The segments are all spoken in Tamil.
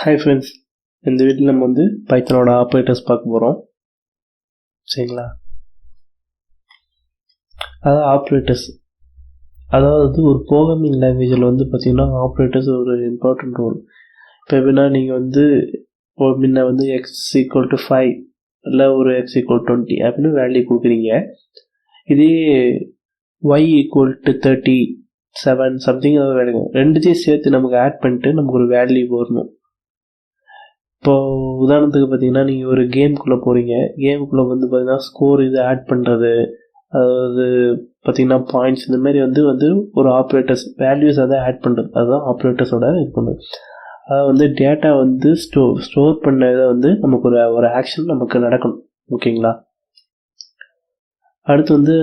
ஹாய் ஃப்ரெண்ட்ஸ், இந்த வீட்டில் நம்ம வந்து பைத்தனோட ஆப்ரேட்டர்ஸ் பார்க்க போகிறோம். சரிங்களா? அதாவது ஆப்ரேட்டர்ஸ், அதாவது ஒரு ப்ரோக்ராமிங் லாங்குவேஜில் வந்து பார்த்திங்கன்னா ஆப்ரேட்டர்ஸ் ஒரு இம்பார்ட்டன்ட் ரோல். இப்போ எப்படின்னா நீங்கள் வந்து முன்ன வந்து x=5 இல்லை ஒரு x=20 அப்படின்னு வேல்யூ கொடுக்குறீங்க. இதே y=37 சம்திங் ஏதாவது வேல்யூ ரெண்டுத்தையும் சேர்த்து நமக்கு ஆட் பண்ணிட்டு நமக்கு ஒரு வேல்யூ வரணும். இப்போது உதாரணத்துக்கு பார்த்தீங்கன்னா நீங்கள் ஒரு கேமுக்குள்ளே போகிறீங்க. கேமுக்குள்ளே வந்து பார்த்தீங்கன்னா ஸ்கோர் இது ஆட் பண்ணுறது, அதாவது பார்த்தீங்கன்னா பாயிண்ட்ஸ், இந்த மாதிரி வந்து ஒரு ஆப்ரேட்டர்ஸ் வேல்யூஸ் அதை ஆட் பண்ணுறது, அதுதான் ஆப்ரேட்டர்ஸோட இது பண்ணுறது. அதாவது வந்து டேட்டா வந்து ஸ்டோர் பண்ண இதை வந்து நமக்கு ஒரு ஆக்ஷன் நமக்கு நடக்கணும். ஓகேங்களா? அடுத்து வந்து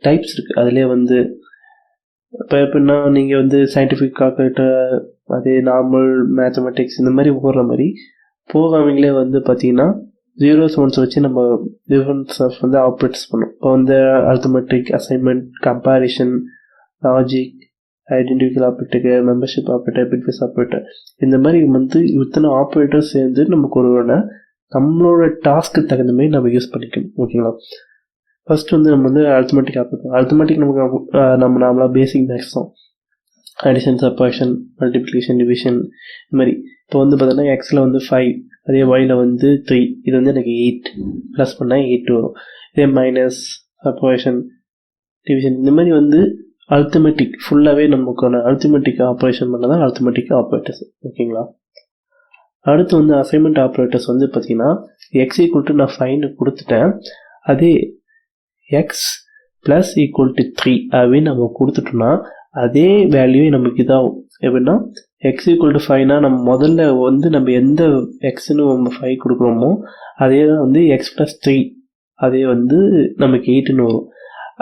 டைப்ஸ் இருக்குது. அதிலே வந்து இப்போ எப்படின்னா நீங்கள் வந்து சயின்டிஃபிக் கால்குலேட்டர், அதே நார்மல் மேத்தமெட்டிக்ஸ் இந்த மாதிரி போடுற மாதிரி ப்ரோக்ராமிங்லேயே வந்து பார்த்தீங்கன்னா 0s 1s வச்சு நம்ம டிஃப்ரெண்ட்ஸ் ஆஃப் வந்து ஆப்ரேட்டர்ஸ் பண்ணோம். இப்போ வந்து arithmetic, assignment, comparison, logic, identical operator, membership operator, bitwise operator, இந்த மாதிரி வந்து இத்தனை ஆப்ரேட்டர்ஸ் சேர்ந்து நமக்கு நம்மளோட டாஸ்க்கு தகுந்த மாதிரி நம்ம யூஸ் பண்ணிக்கணும். ஓகேங்களா? ஃபர்ஸ்ட் வந்து நம்ம வந்து அரித்மெட்டிக் ஆப்ரேட்டர். அரித்மெட்டிக் நம்ம நார்மலாக பேசிக் மேக்ஸ் தான். அடிஷன், சப்ட்ராக்ஷன், மல்டிப்ளிகேஷன், டிவிஷன், இந்த மாதிரி. இப்போ வந்து பார்த்தீங்கன்னா எக்ஸில் வந்து 5, அதே ஒயில் வந்து 3, இது வந்து எனக்கு 8 ப்ளஸ் பண்ணால் 8 வரும். இதே மைனஸ், சப்ட்ராக்ஷன், டிவிஷன், இந்த மாதிரி வந்து அரித்மெட்டிக் ஃபுல்லாகவே நமக்கான அரித்மெட்டிக் ஆப்ரேஷன் பண்ண தான் அரித்மெட்டிக் ஆப்ரேட்டர்ஸ். ஓகேங்களா? அடுத்து வந்து அசைன்மெண்ட் ஆப்ரேட்டர்ஸ் வந்து பார்த்தீங்கன்னா x= நான் 5 கொடுத்துட்டேன். அதே x += 3 அப்படின்னு நம்ம கொடுத்துட்டோம்னா அதே வேல்யூ நமக்கு இதாகும். எப்படின்னா x=5னா நம்ம முதல்ல வந்து நம்ம எந்த எக்ஸ்ன்னு நம்ம 5 கொடுக்குறோமோ அதே தான் வந்து x + 3, அதே வந்து நமக்கு 8ன்னு வரும்.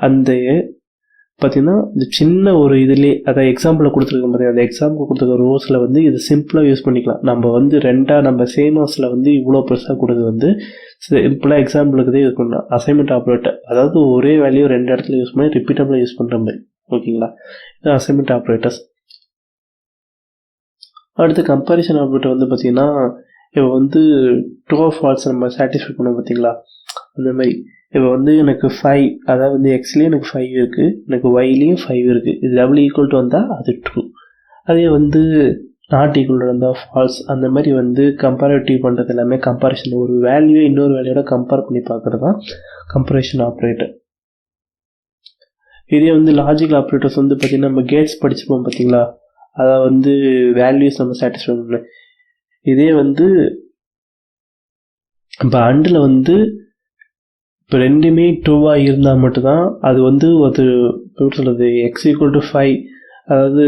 அந்த பார்த்தீங்கன்னா இந்த சின்ன ஒரு இதுலேயே, அதாவது எக்ஸாம்பிளில் கொடுத்துருக்க மாதிரி அந்த எக்ஸாம்பிள் கொடுத்துருக்க ரோஸில் வந்து இது சிம்பிளாக யூஸ் பண்ணிக்கலாம். நம்ம வந்து நம்ம சேம் ஹவுஸில் வந்து இவ்வளோ பெருசாக கொடுத்து வந்து சிம்பிளாக எக்ஸாம்பிளுக்கு தான் யூஸ் பண்ணலாம். அசைன்மெண்ட் ஆப்ரேட்டர், அதாவது ஒரே வேல்யூ 2 இடத்துல யூஸ் பண்ணி ரிப்பீட்டபிளாக யூஸ் பண்ணுற மாதிரி. ஓகேங்களா? இது அசைன்மெண்ட் ஆப்ரேட்டர்ஸ். அடுத்து கம்பேரிஷன் ஆப்ரேட்டர் வந்து பார்த்தீங்கன்னா இப்போ வந்து ட்ரூ ஆர் ஃபால்ஸ் நம்ம சாட்டிஸ்ஃபை பண்ணோம் பார்த்தீங்களா, அந்த மாதிரி. இப்போ வந்து எனக்கு 5, அதாவது வந்து எக்ஸ்லேயும் எனக்கு 5 இருக்குது, எனக்கு ஒய்லேயும் 5 இருக்குது. இது = வந்தால் அது ட்ரூ, அதே வந்து = வந்தால் ஃபால்ஸ். அந்த மாதிரி வந்து கம்பேரிட்டிவ் பண்ணுறது எல்லாமே கம்பேரிஷன், ஒரு வேல்யூவை இன்னொரு வேல்யூவோட கம்பேர் பண்ணி பார்க்குறது தான் கம்பேரிஷன் ஆப்ரேட்டர். இதே வந்து லாஜிக்கல் ஆப்ரேட்டர்ஸ் வந்து பார்த்திங்கன்னா நம்ம கேட்ஸ் படிச்சுப்போம் பார்த்தீங்களா, அதை வந்து வேல்யூஸ் நம்ம சாட்டிஸ்ஃபை பண்ணணும். இதே வந்து இப்போ அண்டில் வந்து இப்போ ரெண்டுமே ட்ரூவாக இருந்தால் மட்டும்தான் அது வந்து ஒரு எப்படி சொல்கிறது, x=5, அதாவது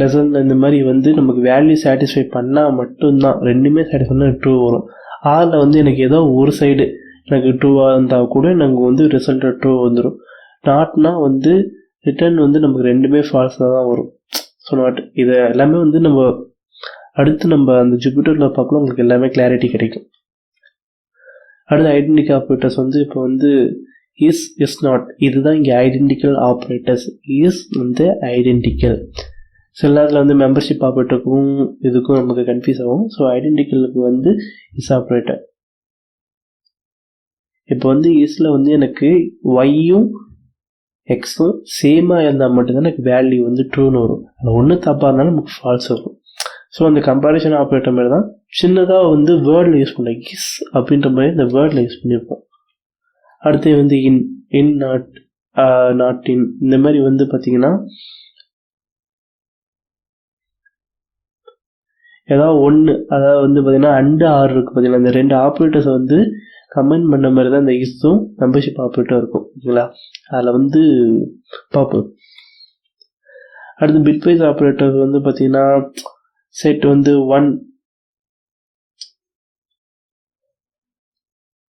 லெசன் இந்த மாதிரி வந்து நமக்கு வேல்யூ சாட்டிஸ்ஃபை பண்ணால் மட்டும்தான், ரெண்டுமே சாட்டிஸ்ஃபை பண்ணால் ட்ரூ வரும். அதில் வந்து எனக்கு ஏதோ ஒரு சைடு எனக்கு ட்ரூவாக இருந்தால் கூட எனக்கு வந்து ரிசல்ட் ட்ரூ வந்துடும். நாட்னா வந்து ரிட்டர்ன் வந்து நமக்கு ரெண்டுமே ஃபால்ஸாக தான் வரும். ஸோ நாட், இது எல்லாமே வந்து நம்ம அடுத்து நம்ம அந்த ஜூபிட்டரில் பார்க்கலாம், உங்களுக்கு எல்லாமே கிளாரிட்டி கிடைக்கும். அடுத்து ஐடென்டிக்கல் ஆப்ரேட்டர்ஸ் வந்து இப்போ வந்து இஸ் நாட், இதுதான் இங்கே ஐடென்டிக்கல் ஆப்ரேட்டர்ஸ். இஸ் வந்து ஐடென்டிக்கல். சில நேரத்தில் வந்து மெம்பர்ஷிப் ஆப்ரேட்டருக்கும் இதுக்கும் நமக்கு கன்ஃபியூஸ் ஆகும். ஸோ ஐடென்டிக்கலுக்கு வந்து இஸ் ஆப்ரேட்டர். இப்போ வந்து இஸில் வந்து எனக்கு ஒய்யும் எக்ஸும் சேமாக இருந்தால் மட்டும்தான் எனக்கு வேல்யூ வந்து ட்ரூன்னு வரும். அது ஒன்று தப்பாக இருந்தாலும் நமக்கு ஃபால்ஸ் வரும். ஸோ அந்த கம்பேரிஷன் ஆப்ரேட்டர் மாதிரி தான் சின்னதாக வந்து வேர்டில் யூஸ் பண்ணலாம். இஸ் அப்படின்ற மாதிரி இந்த வேர்டில் யூஸ் பண்ணியிருப்போம். அடுத்து வந்து இன் நாட் இன், இந்த மாதிரி வந்து பார்த்தீங்கன்னா ஏதாவது ஒன்று, அதாவது வந்து பார்த்தீங்கன்னா அண்டு ஆர் இருக்குது பார்த்தீங்கன்னா, இந்த 2 ஆப்ரேட்டர்ஸை வந்து கமெண்ட் பண்ண மாதிரி தான் இந்த இஸும் மெம்பர்ஷிப் ஆப்ரேட்டர் இருக்கும். ஓகேங்களா? அதில் வந்து பார்ப்போம். அடுத்து பிட்வைஸ் ஆப்ரேட்டர் வந்து பார்த்தீங்கன்னா செட் வந்து 1,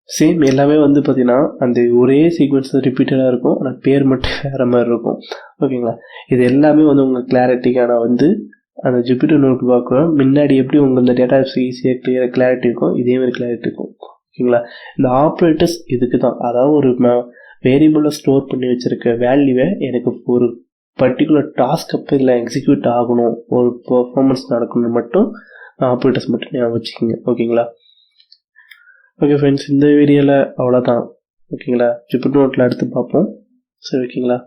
சேம் எல்லாமே வந்து பார்த்தீங்கன்னா அந்த ஒரே சீக்வன்ஸ் ரிப்பீட்டடாக இருக்கும், ஆனால் பேர் மட்டும் வேறு மாதிரி இருக்கும். ஓகேங்களா? இது எல்லாமே வந்து உங்கள் கிளாரிட்டிக்கான வந்து அந்த ஜூபிட்டர் நோட்புக் முன்னாடி எப்படி உங்களுக்கு இந்த டேட்டா ஈஸியாக கிளாரிட்டி இருக்கும், இதே மாதிரி கிளாரிட்டி இருக்கும். ஓகேங்களா? இந்த ஆப்ரேட்டர்ஸ் இதுக்கு தான், அதாவது ஒரு வேரியபிளை ஸ்டோர் பண்ணி வச்சுருக்க வேல்யூவை எனக்கு ஒரு பர்டிகுலர் டாஸ்க் அப்போ இதில் எக்ஸிக்யூட் ஆகணும், ஒரு பர்ஃபார்மன்ஸ் நடக்கணும் மட்டும் ஆப்ரேட்டர்ஸ் மட்டும் ஞாபகம் வச்சுக்கோங்க. ஓகேங்களா? ஓகே ஃப்ரெண்ட்ஸ், இந்த வீடியோவில் அவ்வளோதான். ஓகேங்களா? ஜூபிட்டர் நோட்டில் அடுத்து பார்ப்போம். சரி, ஓகேங்களா?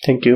தேங்க்யூ.